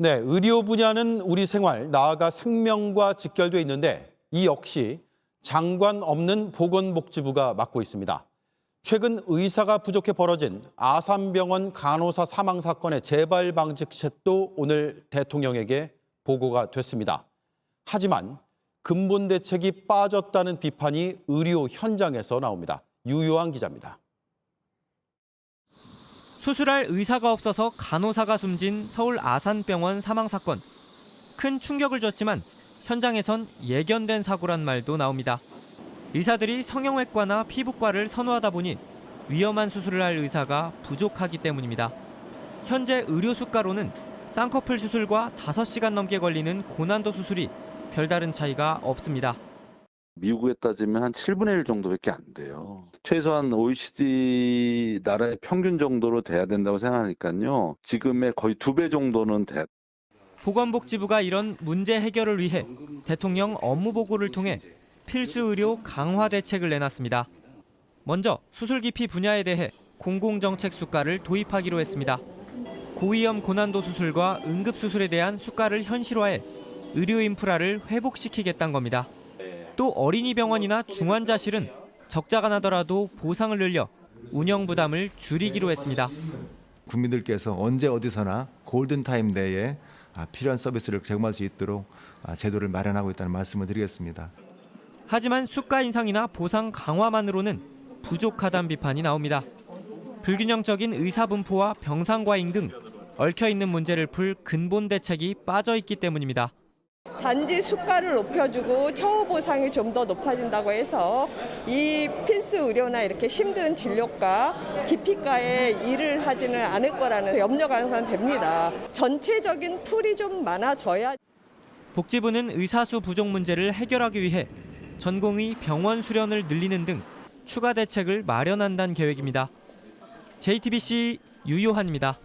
네, 의료 분야는 우리 생활, 나아가 생명과 직결돼 있는데 이 역시 장관 없는 보건복지부가 맡고 있습니다. 최근 의사가 부족해 벌어진 아산병원 간호사 사망 사건의 재발 방지책도 오늘 대통령에게 보고가 됐습니다. 하지만 근본 대책이 빠졌다는 비판이 의료 현장에서 나옵니다. 유요한 기자입니다. 수술할 의사가 없어서 간호사가 숨진 서울 아산병원 사망 사건. 큰 충격을 줬지만 현장에선 예견된 사고란 말도 나옵니다. 의사들이 성형외과나 피부과를 선호하다 보니 위험한 수술을 할 의사가 부족하기 때문입니다. 현재 의료 수가로는 쌍꺼풀 수술과 5시간 넘게 걸리는 고난도 수술이 별다른 차이가 없습니다. 미국에 따지면 한 7분의 1 정도밖에 안 돼요. 최소한 OECD 나라의 평균 정도로 돼야 된다고 생각하니까요. 지금의 거의 2배 정도는 돼야. 보건복지부가 이런 문제 해결을 위해 대통령 업무보고를 통해 필수 의료 강화 대책을 내놨습니다. 먼저 수술 기피 분야에 대해 공공정책 수가를 도입하기로 했습니다. 고위험 고난도 수술과 응급수술에 대한 수가를 현실화해 의료 인프라를 회복시키겠다는 겁니다. 또 어린이 병원이나 중환자실은 적자가 나더라도 보상을 늘려 운영 부담을 줄이기로 했습니다. 국민들께서 언제 어디서나 골든타임 내에 필요한 서비스를 제공할 수 있도록 제도를 마련하고 있다는 말씀을 드리겠습니다. 하지만 수가 인상이나 보상 강화만으로는 부족하다는 비판이 나옵니다. 불균형적인 의사 분포와 병상 과잉 등 얽혀있는 문제를 풀 근본 대책이 빠져 있기 때문입니다. 단지 수가를 높여주고 처우 보상이 좀 더 높아진다고 해서 이 필수 의료나 이렇게 힘든 진료과 기피과에 일을 하지는 않을 거라는 염려가 항상 됩니다. 전체적인 풀이 좀 많아져야. 복지부는 의사수 부족 문제를 해결하기 위해 전공의 병원 수련을 늘리는 등 추가 대책을 마련한다는 계획입니다. JTBC 유요한입니다.